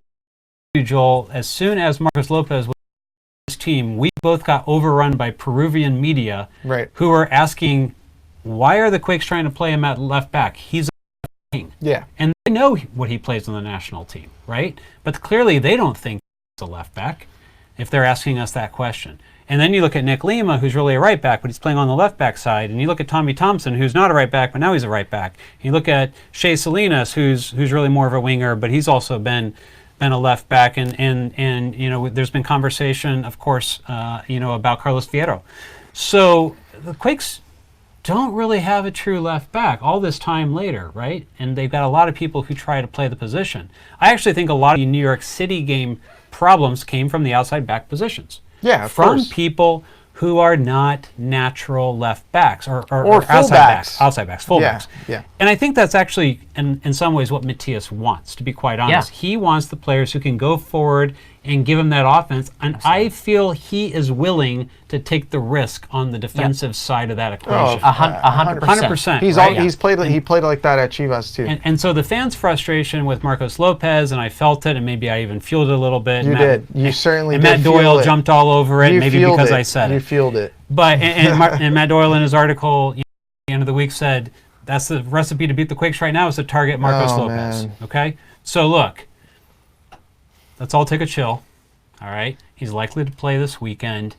know, Joel, as soon as Marcos Lopez was on his team, we both got overrun by Peruvian media, who were asking, why are the Quakes trying to play him at left back? He's a king. Yeah. And they know what he plays on the national team, right? But clearly they don't think he's a left back if they're asking us that question. And then you look at Nick Lima, who's really a right back, but he's playing on the left back side. And you look at Tommy Thompson, who's not a right back, but now he's a right back. And you look at Shea Salinas, who's really more of a winger, but he's also been a left back. And you know, there's been conversation, of course, you know, about Carlos Fierro. So the Quakes don't really have a true left back all this time later, right? And they've got a lot of people who try to play the position. I actually think a lot of the New York City game problems came from the outside back positions. Yeah, of from course. People who are not natural left backs or outside backs, full backs. Yeah. And I think that's actually, in some ways, what Mathias wants, to be quite honest. Yeah. He wants the players who can go forward and give him that offense. And I feel he is willing to take the risk on the defensive side of that equation. 100%. He's played like that at Chivas too. And so the fans' frustration with Marcos Lopez, and I felt it, and maybe I even fueled it a little bit. You did. You certainly and did. Matt Doyle jumped all over it, maybe because it. I said you it. You fueled it. But and Matt Doyle in his article, at the end of the week, said that's the recipe to beat the Quakes right now is to target Marcos Lopez. Man. Okay, so look, let's all take a chill. All right, he's likely to play this weekend,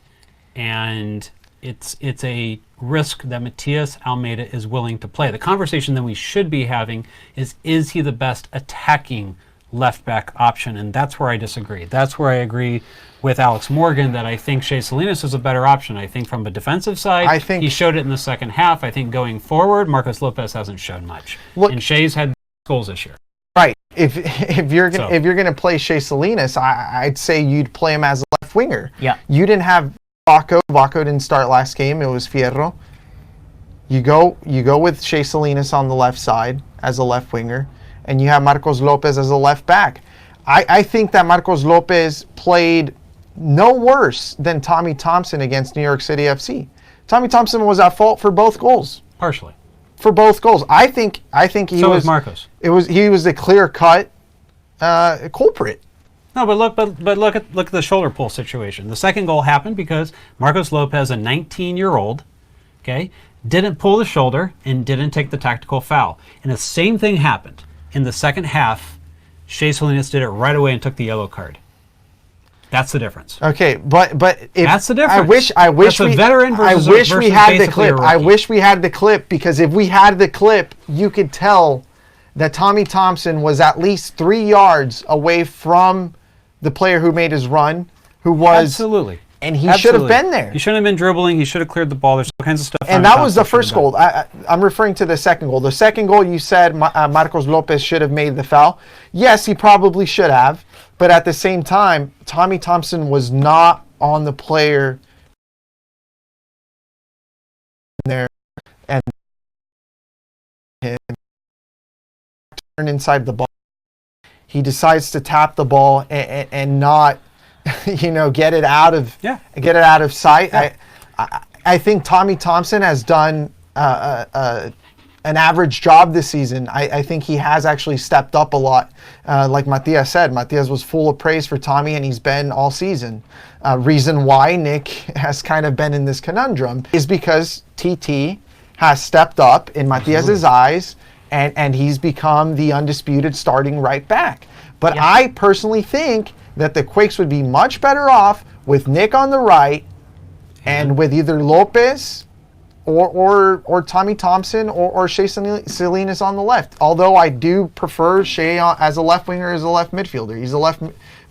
and it's a risk that Mateus Almeida is willing to play. The conversation that we should be having is he the best attacking left back option? And that's where I disagree. That's where I agree with Alex Morgan that I think Shea Salinas is a better option. I think from a defensive side, I think he showed it in the second half. I think going forward, Marcos Lopez hasn't shown much. Look, and Shea's had goals this year. Right. If you're gonna play Shea Salinas, I'd say you'd play him as a left winger. Yeah. You didn't have Vaco. Vaco didn't start last game. It was Fierro. You go with Shea Salinas on the left side as a left winger, and you have Marcos Lopez as a left back. I think that Marcos Lopez played no worse than Tommy Thompson against New York City FC. Tommy Thompson was at fault for both goals. Partially. For both goals. I think he so was Marcos. He was the clear-cut culprit. No, but look at the shoulder pull situation. The second goal happened because Marcos Lopez, a 19-year-old, okay, didn't pull the shoulder and didn't take the tactical foul. And the same thing happened in the second half. Shea Salinas did it right away and took the yellow card. That's the difference. Okay, but if that's the difference. I wish that's a veteran versus we had the basically a clip. rookie. I wish we had the clip, because if we had the clip, you could tell that Tommy Thompson was at least 3 yards away from the player who made his run, who was absolutely. And he should have been there. He shouldn't have been dribbling. He should have cleared the ball. There's all kinds of stuff. And that was the first goal. I'm referring to the second goal. The second goal, you said Marcos Lopez should have made the foul. Yes, he probably should have. But at the same time, Tommy Thompson was not on the player there, and him turn inside the ball. He decides to tap the ball and not, get it out of sight. Yeah. I think Tommy Thompson has done an average job this season. I think he has actually stepped up a lot. Like Mathias said, Mathias was full of praise for Tommy, and he's been all season. Reason why Nick has kind of been in this conundrum is because TT has stepped up in Mathias's eyes, and he's become the undisputed starting right back. But yeah. I personally think that the Quakes would be much better off with Nick on the right and with either Lopez or Tommy Thompson or Shea Salinas on the left. Although I do prefer Shea as a left winger, as a left midfielder. He's a left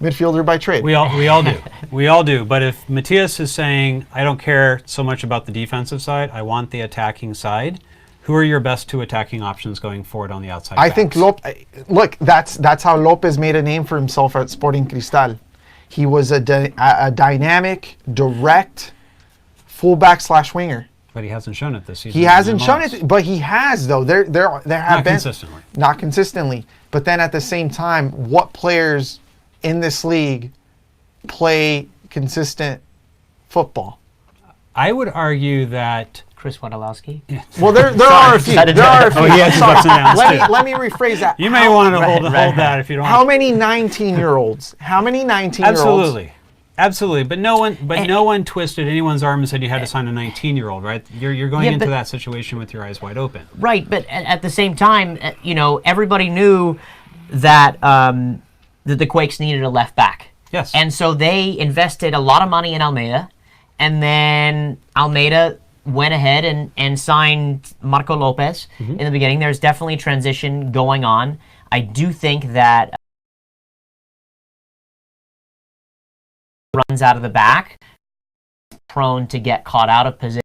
midfielder by trade. We all do. We all do. But if Mathias is saying, I don't care so much about the defensive side, I want the attacking side, who are your best two attacking options going forward on the outside? I think that's how Lopez made a name for himself at Sporting Cristal. He was a dynamic, direct fullback/winger. But he hasn't shown it this season. He hasn't shown it, but he has though. There have Not been consistently. not consistently. But then at the same time, what players in this league play consistent football? I would argue that. Chris Wondolowski. Well, there are a few. There are a few. Oh, he has his ups and downs too. Let me rephrase that. You may want to hold that if you don't. How many 19-year-olds? How many 19-year-olds? Absolutely. But no one twisted anyone's arm and said you had to sign a 19-year-old, right? You're going into that situation with your eyes wide open. Right, but at the same time, everybody knew that that the Quakes needed a left back. Yes. And so they invested a lot of money in Almeida, and then Almeida went ahead and signed Marco Lopez in the beginning. There's definitely transition going on. I do think that runs out of the back, prone to get caught out of position.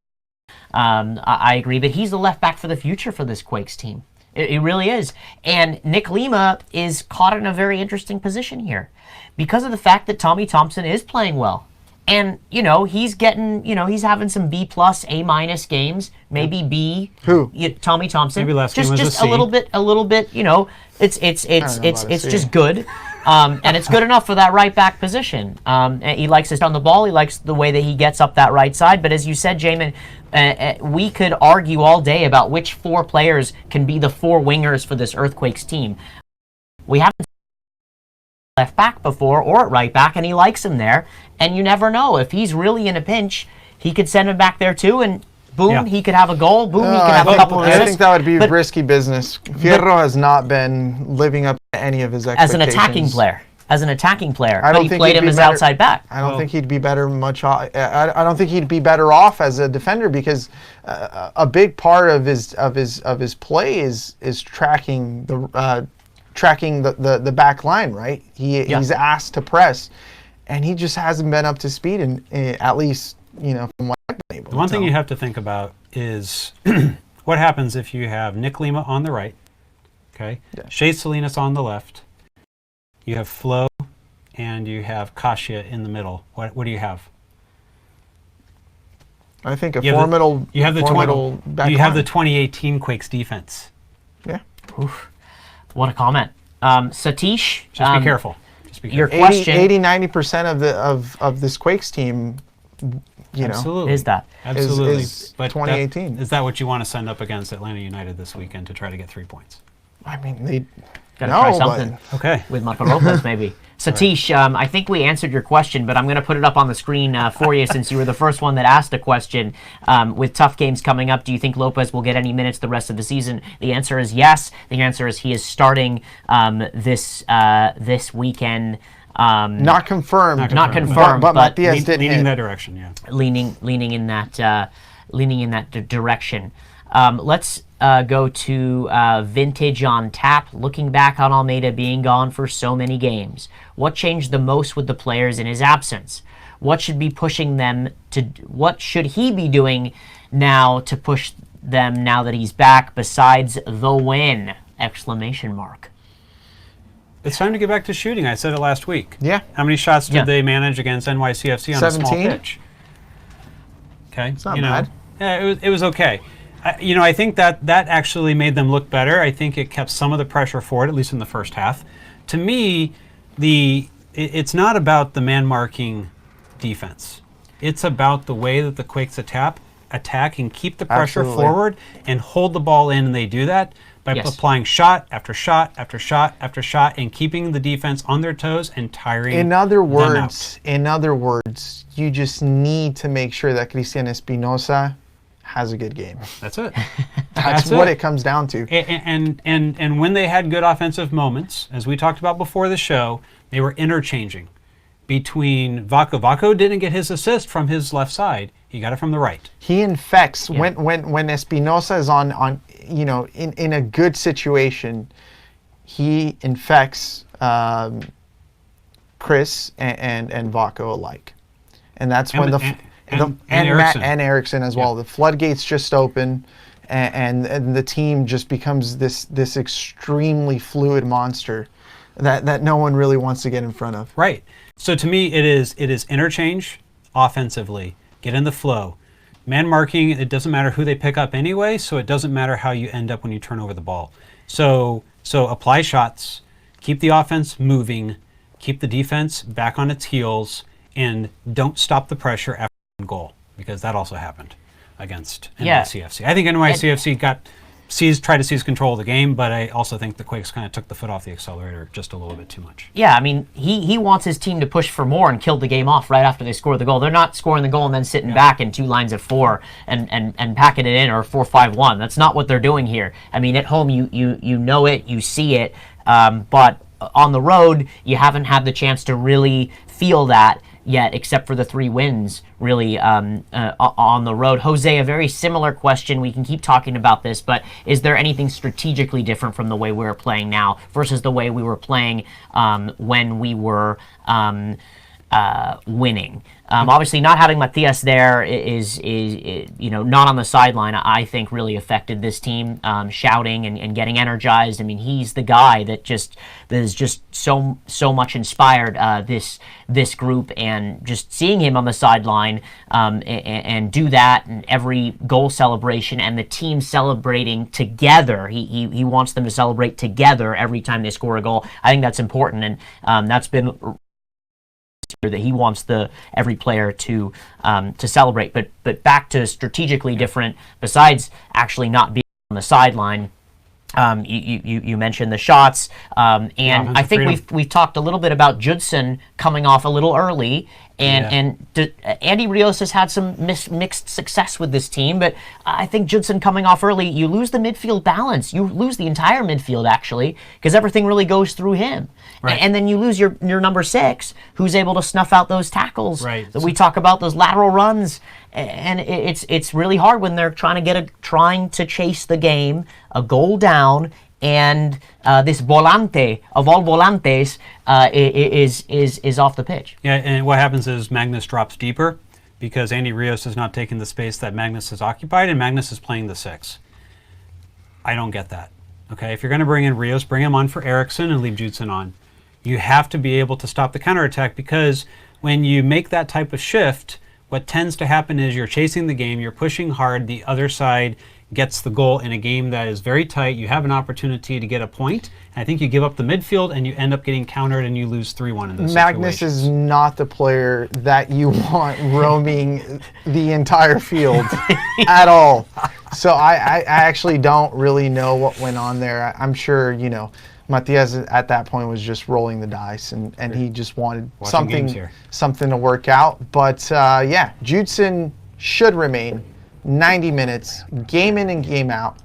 I agree, but he's the left back for the future for this Quakes team. It really is. And Nick Lima is caught in a very interesting position here because of the fact that Tommy Thompson is playing well. And, he's getting, he's having some B+, A- games, maybe B. Who? Tommy Thompson. Maybe last game was just a C. a little bit, it's just good. And it's good enough for that right back position. And he likes to on the ball. He likes the way that he gets up that right side. But as you said, Jamon, we could argue all day about which 4 players can be the 4 wingers for this Earthquakes team. We haven't left back before or at right back, and he likes him there. And you never know. If he's really in a pinch, he could send him back there too, and boom, he could have a goal. Boom, he could have a couple of assists. I think that would be risky business. Fierro has not been living up to any of his expectations. As an attacking player, I don't but he think played he'd him be as better- outside back. I don't think he'd be better much. I don't think he'd be better off as a defender because a big part of his play is tracking the back line. Right, he's asked to press, and he just hasn't been up to speed. And at least from what I've been able. The one thing you have to think about is what happens if you have Nick Lima on the right, okay, Shea Salinas on the left. You have Flo, and you have Kasia in the middle. What do you have? I think You have the 2018 Quakes defense. Yeah. Oof. What a comment. Satish. Just be careful. Just be Your careful. question 80-90% of this Quakes team, Absolutely. is that. Absolutely. is But 2018. is that what you want to send up against Atlanta United this weekend to try to get 3 points? I mean, they Gotta try something Okay. with Marco Lopez, maybe. Satish, I think we answered your question, but I'm going to put it up on the screen for you since you were the first one that asked a question. With tough games coming up, do you think Lopez will get any minutes the rest of the season? The answer is yes. The answer is he is starting this weekend. not confirmed. Not confirmed, but but Mathias did Leaning hit. that direction, yeah. leaning in that direction. Let's go to Vintage on Tap. Looking back on Almeida being gone for so many games, what changed the most with the players in his absence? What should be pushing them to? What should he be doing now to push them now that he's back? Besides the win! Exclamation mark. It's time to get back to shooting. I said it last week. Yeah. How many shots did they manage against NYCFC on a small 17? pitch? Okay. It's not bad. Yeah, it was okay. I think that actually made them look better. I think it kept some of the pressure forward, at least in the first half. To me, it's not about the man-marking defense. It's about the way that the Quakes attack and keep the pressure forward and hold the ball in, and they do that by applying shot after shot after shot after shot and keeping the defense on their toes and tiring In other them out. words, you just need to make sure that Cristian Espinosa has a good game. That's it. That's what it comes down to. And when they had good offensive moments, as we talked about before the show, they were interchanging between Vaco. Vaco didn't get his assist from his left side. He got it from the right. He infects when Espinosa is on in a good situation. He infects Chris and Vaco alike, and that's when and Matt Eriksson. and Eriksson as well. The floodgates just open, and the team just becomes this extremely fluid monster that no one really wants to get in front of. Right. So to me, it is interchange offensively. Get in the flow. Man marking, it doesn't matter who they pick up anyway, so it doesn't matter how you end up when you turn over the ball. So apply shots, keep the offense moving, keep the defense back on its heels, and don't stop the pressure after one goal, because that also happened against NYCFC. I think NYCFC tried to seize control of the game, but I also think the Quakes kind of took the foot off the accelerator just a little bit too much. Yeah, I mean, he wants his team to push for more and kill the game off right after they score the goal. They're not scoring the goal and then sitting back in 2 lines of 4 and packing it in, or 4-5-1. That's not what they're doing here. I mean, at home you know it, you see it, but on the road you haven't had the chance to really feel that yet, except for the 3 wins, really, on the road. Jose, a very similar question. We can keep talking about this, but is there anything strategically different from the way we're playing now versus the way we were playing when we were winning? Obviously, not having Mathias there is not on the sideline, I think really affected this team, shouting and getting energized. I mean, he's the guy that is just so much inspired this group, and just seeing him on the sideline and do that, and every goal celebration and the team celebrating together. He wants them to celebrate together every time they score a goal. I think that's important, and that's been that he wants every player to celebrate. But back to strategically different, besides actually not being on the sideline, you mentioned the shots, and I think we've talked a little bit about Judson coming off a little early. Andy Rios has had some mixed success with this team, but I think Judson coming off early, you lose the midfield balance. You lose the entire midfield, actually, because everything really goes through him. Right. And then you lose your number 6, who's able to snuff out those tackles that we talk about, those lateral runs. And it's really hard when they're trying to chase the game, a goal down, and this volante of all volantes is off the pitch. Yeah, and what happens is Magnus drops deeper because Andy Rios is not taking the space that Magnus has occupied, and Magnus is playing the 6. I don't get that. Okay, if you're going to bring in Rios, bring him on for Eriksson and leave Judson on. You have to be able to stop the counterattack, because when you make that type of shift, what tends to happen is you're chasing the game, you're pushing hard, the other side gets the goal in a game that is very tight. You have an opportunity to get a point, and I think you give up the midfield and you end up getting countered and you lose 3-1 in this Magnus is not the player that you want roaming the entire field at all. So I actually don't really know what went on there. I'm sure, Mathias at that point was just rolling the dice, and he just wanted something to work out. But Judson should remain 90 minutes, game in and game out.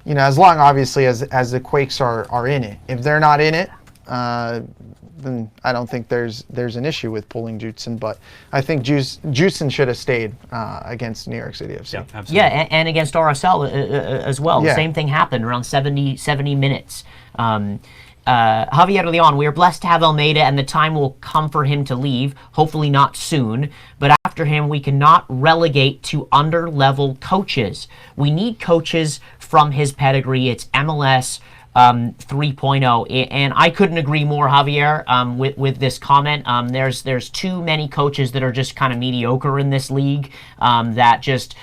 As long, obviously, as the Quakes are in it. If they're not in it, then I don't think there's an issue with pulling Judson. But I think Judson should have stayed against New York City FC. Yeah, absolutely. Yeah, and against RSL as well. Yeah. The same thing happened around 70 minutes. Javier Leon, we are blessed to have Almeida, and the time will come for him to leave, hopefully not soon, but after him we cannot relegate to under-level coaches. We need coaches from his pedigree. It's MLS 3.0, and I couldn't agree more, Javier, with this comment. There's too many coaches that are just kind of mediocre in this league, that just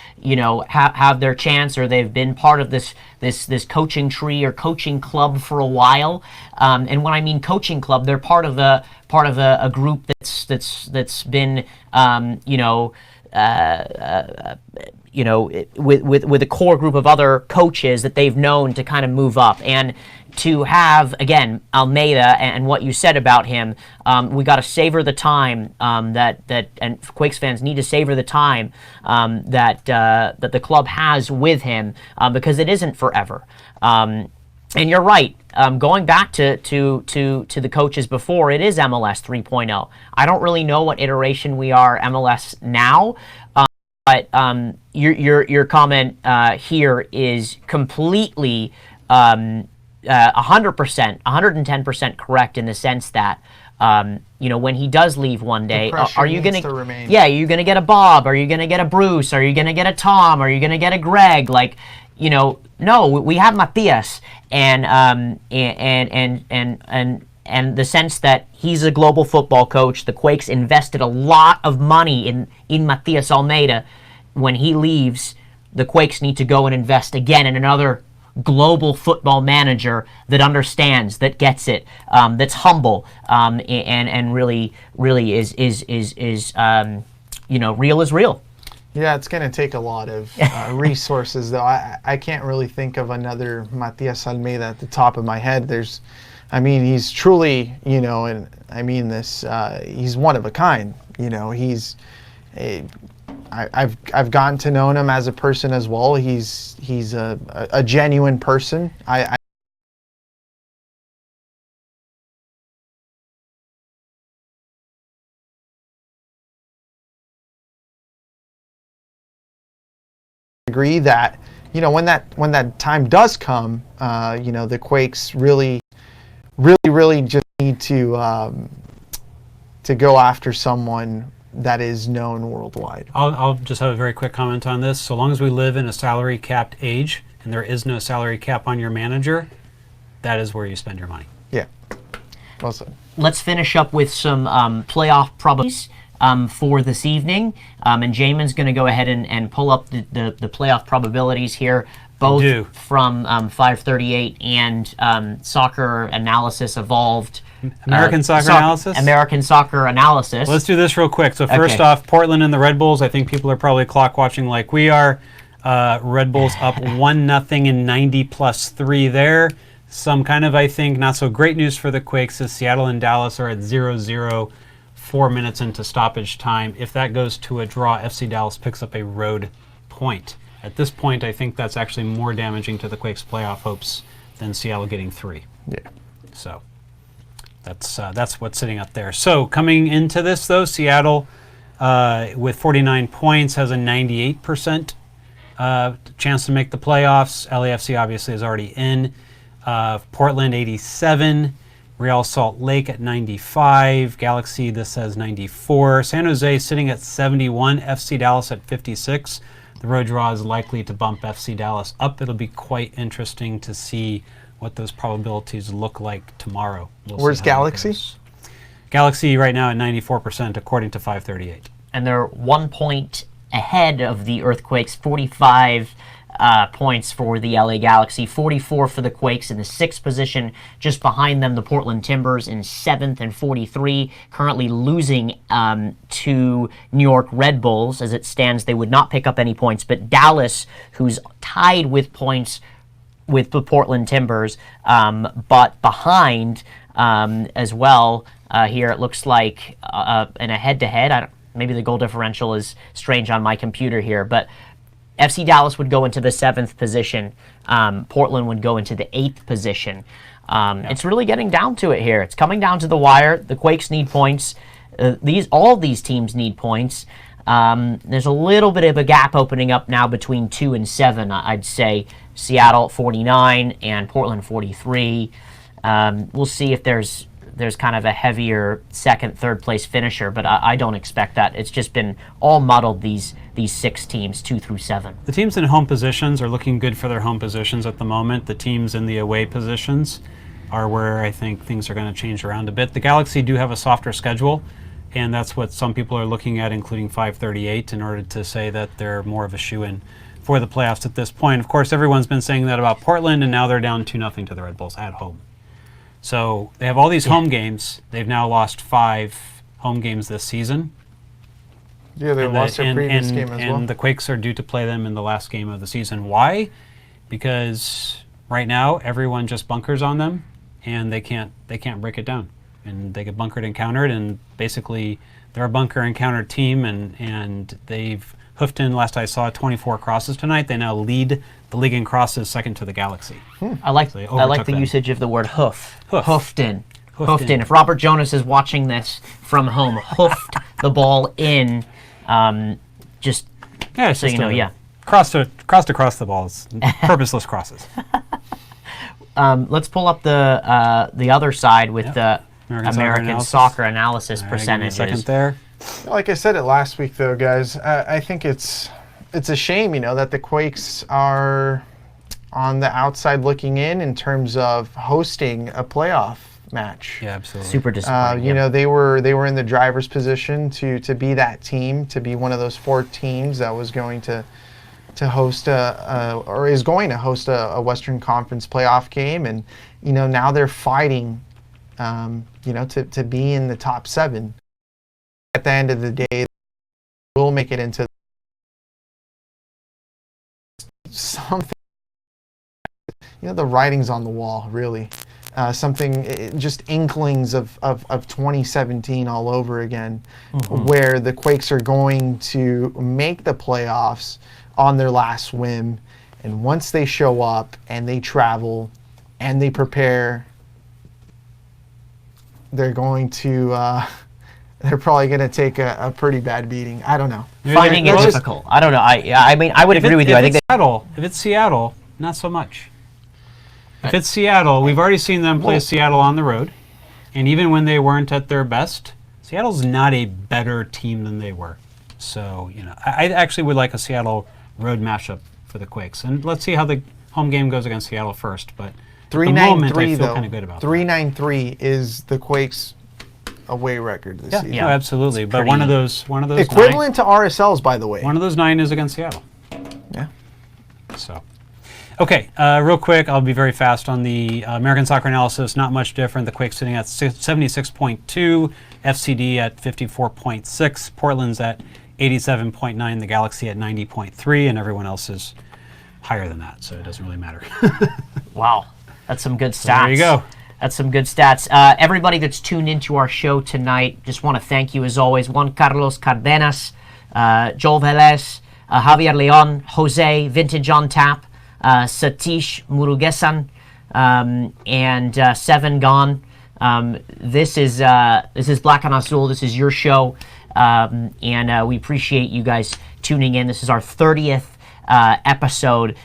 have their chance, or they've been part of this coaching tree or coaching club for a while. And when I mean coaching club, they're part of a group that's been with a core group of other coaches that they've known to kind of move up. And to have, again, Almeida and what you said about him, we got to savor the time and Quakes fans need to savor the time that the club has with him, because it isn't forever. And you're right. Going back to the coaches before, it is MLS 3.0. I don't really know what iteration we are MLS now. But your comment here is completely 100%, 110% correct, in the sense that when he does leave one day, are you going to? Yeah, are you going to get a Bob? Are you going to get a Bruce? Are you going to get a Tom? Are you going to get a Greg? No, we have Mathias, and and the sense that he's a global football coach. The Quakes invested a lot of money in Mateus Almeida. When he leaves, the Quakes need to go and invest again in another global football manager that understands, that gets it, that's humble, and really is real is real. Yeah, it's going to take a lot of resources, though. I can't really think of another Mateus Almeida at the top of my head. He's truly, and I mean this, he's one of a kind. I've gotten to know him as a person as well. He's a genuine person. I agree that when that time does come, the Quakes really just need to go after someone that is known worldwide. I'll just have a very quick comment on this. So long as we live in a salary capped age and there is no salary cap on your manager, that is where you spend your money. Yeah. Well said. Let's finish up with some playoff probabilities for this evening. And Jamon's going to go ahead and pull up the playoff probabilities here, both from 538 and Soccer Analysis Evolved. American Soccer Analysis? American Soccer Analysis. Let's do this real quick. So first off, Portland and the Red Bulls. I think people are probably clock watching like we are. Red Bulls up 1-0 in 90 plus 3 there. Some kind of, I think, not so great news for the Quakes is Seattle and Dallas are at 0-0, 4 minutes into stoppage time. If that goes to a draw, FC Dallas picks up a road point. At this point, I think that's actually more damaging to the Quakes' playoff hopes than Seattle getting 3. Yeah. So that's what's sitting up there. So coming into this, though, Seattle with 49 points has a 98% chance to make the playoffs. LAFC obviously is already in. Portland 87. Real Salt Lake at 95. Galaxy, this says 94. San Jose sitting at 71. FC Dallas at 56. The road draw is likely to bump FC Dallas up. It'll be quite interesting to see what those probabilities look like tomorrow. Where's Galaxy? Galaxy right now at 94% according to 538. And they're 1 point ahead of the Earthquakes, 45 points for the LA Galaxy, 44 for the Quakes in the 6th position. Just behind them, the Portland Timbers in 7th and 43, currently losing to New York Red Bulls. As it stands, they would not pick up any points, but Dallas, who's tied with points with the Portland Timbers, but behind as well. Here it looks like in a head-to-head, maybe the goal differential is strange on my computer here, but FC Dallas would go into the 7th position. Portland would go into the 8th position. It's really getting down to it here. It's coming down to the wire. The Quakes need points. All of these teams need points. There's a little bit of a gap opening up now between 2 and 7, I'd say. Seattle 49 and Portland 43. We'll see if there's kind of a heavier second, third place finisher, but I don't expect that. It's just been all muddled, these 6 teams, 2 through 7. The teams in home positions are looking good for their home positions at the moment. The teams in the away positions are where I think things are going to change around a bit. The Galaxy do have a softer schedule, and that's what some people are looking at, including 538, in order to say that they're more of a shoo-in for the playoffs at this point. Of course, everyone's been saying that about Portland, and now they're down 2-0 to the Red Bulls at home. So they have all these home games. They've now lost 5 home games this season. Yeah, they lost their previous game as well. And the Quakes are due to play them in the last game of the season. Why? Because right now everyone just bunkers on them, and they can't break it down. And they get bunkered and countered, and basically they're a bunker and counter team, and they've hoofed in, last I saw, 24 crosses tonight. They now lead the league in crosses, second to the Galaxy. I like the usage of the word hoof. Hoofed in. If Robert Jonas is watching this from home, hoofed the ball in. Just so you know, crossed across the balls, purposeless crosses. Let's pull up the other side with the American Soccer Analysis percentages. Give me a second there. Like I said it last week, though, guys, I think it's a shame, that the Quakes are on the outside looking in terms of hosting a playoff match. Yeah, absolutely. Super disappointing. You know, they were in the driver's position to be that team, to be one of those 4 teams that was going to host or is going to host a Western Conference playoff game, and you know, now they're fighting, you know, to be in the top 7. At the end of the day, we'll make it into something. You know, the writing's on the wall, really. Just inklings of 2017 all over again, where the Quakes are going to make the playoffs on their last swim, and once they show up and they travel and they prepare, they're going to they're probably going to take a pretty bad beating. I don't know. Finding it difficult. I don't know. I mean, I would agree with you. I think if it's Seattle, not so much. If it's Seattle, we've already seen them play Seattle on the road, and even when they weren't at their best, Seattle's not a better team than they were. So, you know, I actually would like a Seattle road matchup for the Quakes, and let's see how the home game goes against Seattle first. But at the moment, I feel kind of good about 3-9-3 is the Quakes' away record this season. Yeah, absolutely. But one of those equivalent to RSL's, by the way. One of those 9 is against Seattle. Yeah. So. Okay, real quick, I'll be very fast on the American soccer analysis. Not much different. The Quakes sitting at 76.2, FCD at 54.6, Portland's at 87.9, the Galaxy at 90.3, and everyone else is higher than that, so it doesn't really matter. wow, that's some good stats. So there you go. That's some good stats. Everybody that's tuned into our show tonight, just want to thank you as always. Juan Carlos Cardenas, Joel Velez, Javier Leon, Jose, Vintage on Tap, Satish Murugesan, and Seven Gone. This is Black and Azul. This is your show, and we appreciate you guys tuning in. This is our 30th episode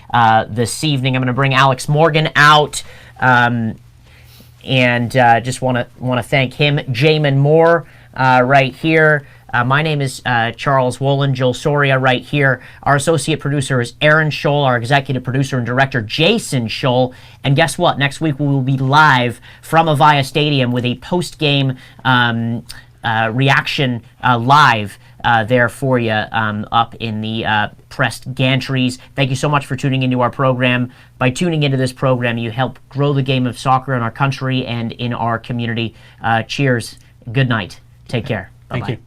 this evening. I'm going to bring Alex Morgan out, and just want to thank him. Jamon Moore right here. My name is Charles Wollin, Joel Soria right here. Our associate producer is Aaron Sholl, our executive producer and director, Jason Sholl. And guess what? Next week we will be live from Avaya Stadium with a post-game reaction live there for you up in the pressed gantries. Thank you so much for tuning into our program. By tuning into this program, you help grow the game of soccer in our country and in our community. Cheers. Good night. Take care. Bye-bye. Thank you.